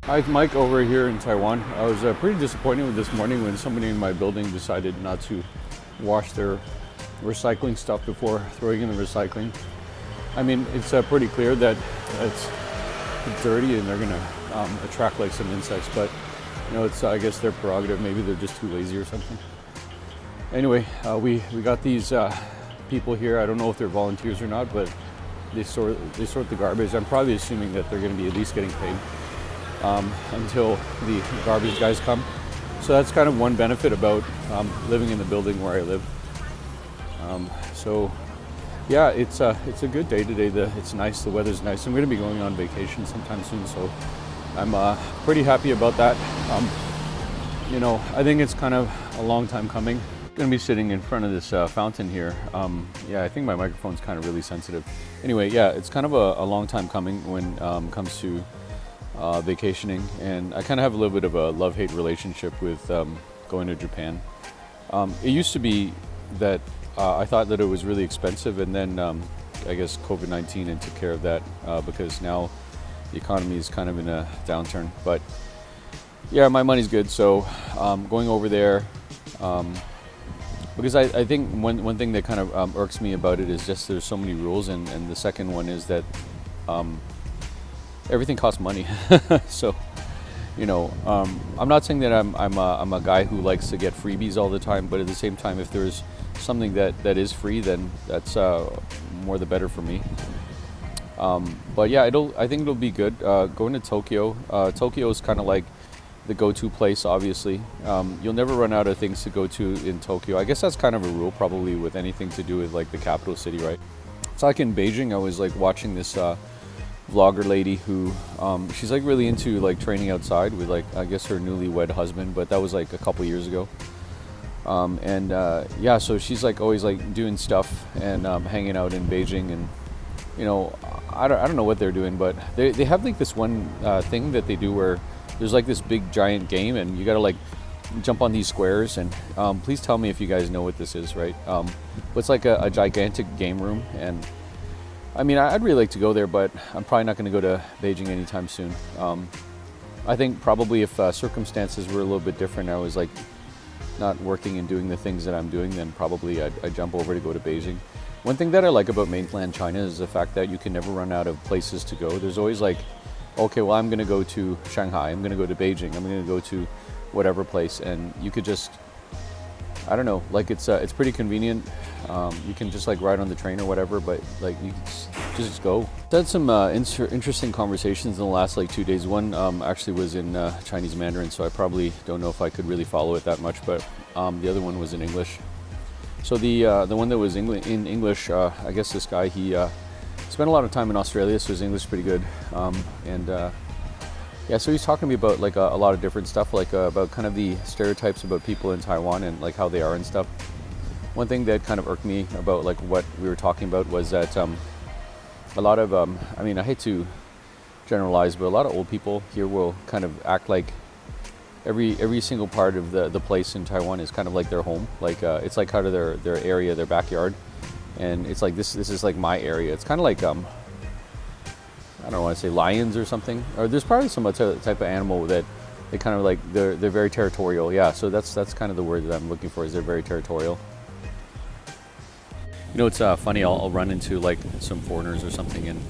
Hi, it's Mike over here in Taiwan. I was pretty disappointed with this morning when somebody in my building decided not to wash their recycling stuff before throwing in the recycling. I mean, it's pretty clear that it's dirty and they're gonna attract like some insects, but it's I guess their prerogative. Maybe they're just too lazy or something. Anyway, we got these people here. I don't know if they're volunteers or not, but they sort the garbage. I'm probably assuming that they're going to be at least getting paid until the garbage guys come. So that's kind of one benefit about living in the building where I live. So yeah, it's a good day today. It's nice. The weather's nice. I'm going to be going on vacation sometime soon, so I'm pretty happy about that. I think it's kind of a long time coming. I'm going to be sitting in front of this fountain here. Yeah, I think my microphone's kind of really sensitive. Anyway, yeah, it's kind of a long time coming when it comes to vacationing, and I kind of have a little bit of a love-hate relationship with going to Japan. It used to be that I thought that it was really expensive, and then I guess COVID-19 took care of that because now the economy is kind of in a downturn. But yeah, my money's good, so going over there, because I think one thing that kind of irks me about it is just there's so many rules, and the second one is that everything costs money. So I'm not saying that I'm a guy who likes to get freebies all the time, but at the same time, if there's something that is free, then that's more the better for me. But yeah, I think it'll be good. Going to Tokyo. Tokyo is kind of like the go-to place, obviously. You'll never run out of things to go to in Tokyo. I guess that's kind of a rule probably with anything to do with like the capital city, right? It's like in Beijing, I was like watching this vlogger lady who she's like really into like training outside with like I guess her newlywed husband, but that was like a couple years ago. Yeah, so she's like always like doing stuff and hanging out in Beijing, and I don't know what they're doing, but they have like this one thing that they do where there's like this big giant game, and you gotta like jump on these squares, and please tell me if you guys know what this is, right? But it's like a gigantic game room, and I mean, I'd really like to go there, but I'm probably not going to go to Beijing anytime soon. I think probably if circumstances were a little bit different, I was like not working and doing the things that I'm doing, then probably I'd jump over to go to Beijing. One thing that I like about mainland China is the fact that you can never run out of places to go. There's always like, okay, well, I'm going to go to Shanghai, I'm going to go to Beijing, I'm going to go to whatever place, and you could just, I don't know, like it's pretty convenient. You can just like ride on the train or whatever, but like you just go. I had some interesting conversations in the last like 2 days. One actually was in Chinese Mandarin, so I probably don't know if I could really follow it that much, but the other one was in English. So the one that was in English, I guess this guy, he spent a lot of time in Australia, so his English is pretty good. Yeah, so he's talking to me about like a lot of different stuff, like about kind of the stereotypes about people in Taiwan and like how they are and stuff. One thing that kind of irked me about like what we were talking about was that a lot of, I mean, I hate to generalize, but a lot of old people here will kind of act like every single part of the place in Taiwan is kind of like their home. Like it's like kind of their area, their backyard, and it's like this is like my area. It's kind of like I don't want to say lions or something, or there's probably some type of animal that they kind of like they're very territorial. Yeah, so that's kind of the word that I'm looking for, is they're very territorial. It's funny. I'll run into like some foreigners or something, and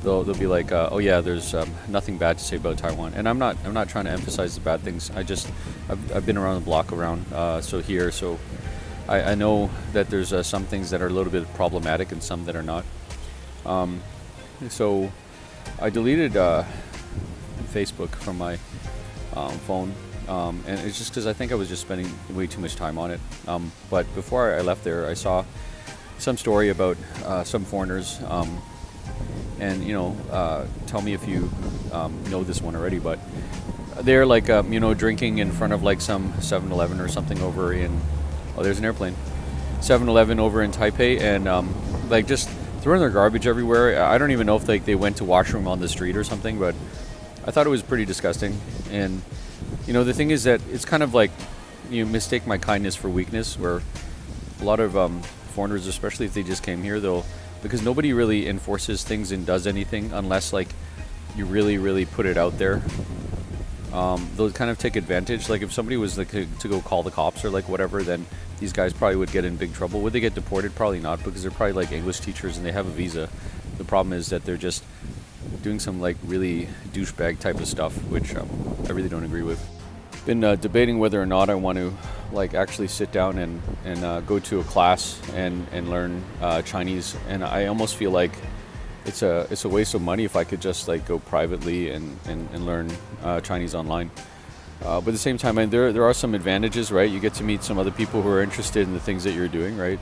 they'll be like, "Oh yeah, there's nothing bad to say about Taiwan." And I'm not trying to emphasize the bad things. I've been around the block around so I know that there's some things that are a little bit problematic and some that are not. So I deleted Facebook from my phone, and it's just because I think I was just spending way too much time on it. But before I left there, I saw some story about some foreigners, and tell me if you know this one already, but they're like drinking in front of like some 7-Eleven or something over in, oh, there's an airplane, 7-Eleven over in Taipei, and like just throwing their garbage everywhere. I don't even know if like they went to washroom on the street or something, but I thought it was pretty disgusting. And the thing is that it's kind of like you mistake my kindness for weakness, where a lot of foreigners, especially if they just came here, because nobody really enforces things and does anything unless like you really put it out there. they'll kind of take advantage. Like if somebody was like to go call the cops or like whatever, then these guys probably would get in big trouble. Would they get deported? Probably not, because they're probably like English teachers and they have a visa. The problem is that they're just doing some like really douchebag type of stuff, which I really don't agree with. Been debating whether or not I want to like actually sit down and go to a class and learn Chinese, and I almost feel like it's a waste of money if I could just like go privately and learn Chinese online. But at the same time, there are some advantages, right? You get to meet some other people who are interested in the things that you're doing, right?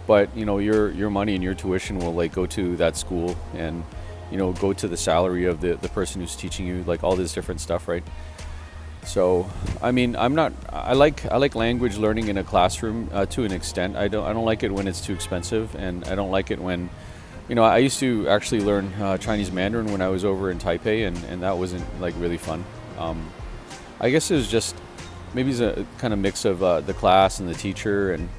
But you know, your money and your tuition will like go to that school, and you know, go to the salary of the person who's teaching you, like all this different stuff, right? So, I mean, I like language learning in a classroom to an extent. I don't like it when it's too expensive, and I don't like it when, you know, I used to actually learn Chinese Mandarin when I was over in Taipei, and that wasn't like really fun. I guess it was just maybe it's a kind of mix of the class and the teacher, and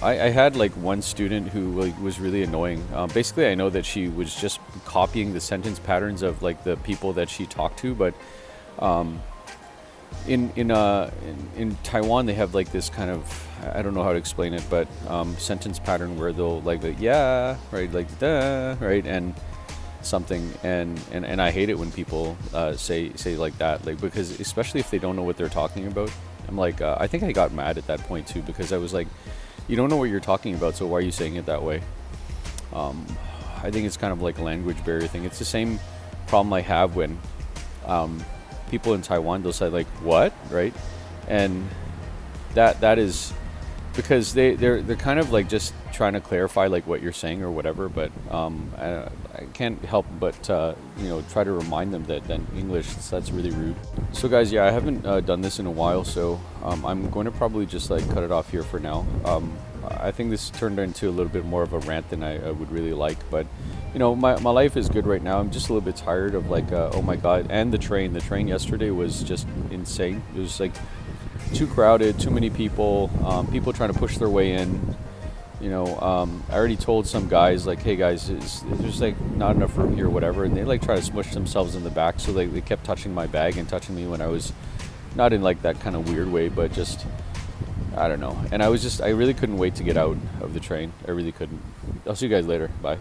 I had like one student who like, was really annoying. Basically, I know that she was just copying the sentence patterns of like the people that she talked to, but in Taiwan they have like this kind of, I don't know how to explain it, but sentence pattern where they'll like the yeah, right, like da, right, and something, and I hate it when people say like that, like, because especially if they don't know what they're talking about. I'm like, I think I got mad at that point too, because I was like, you don't know what you're talking about, so why are you saying it that way? I think it's kind of like a language barrier thing. It's the same problem I have when people in Taiwan, they'll say like what, right? And that is because they're kind of like just trying to clarify like what you're saying or whatever, but I can't help but you know, try to remind them that English, that's really rude. So guys, yeah, I haven't done this in a while, so I'm going to probably just like cut it off here for now. I think this turned into a little bit more of a rant than I would really like, but you know, my life is good right now. I'm just a little bit tired of like oh my god, and the train yesterday was just insane. It was like too crowded, too many people, people trying to push their way in. You know, I already told some guys like, hey guys, there's like not enough room here or whatever, and they like try to smush themselves in the back, so they kept touching my bag and touching me when I was not in like that kind of weird way, but just, I don't know. And I really couldn't wait to get out of the train. I really couldn't. I'll see you guys later. Bye.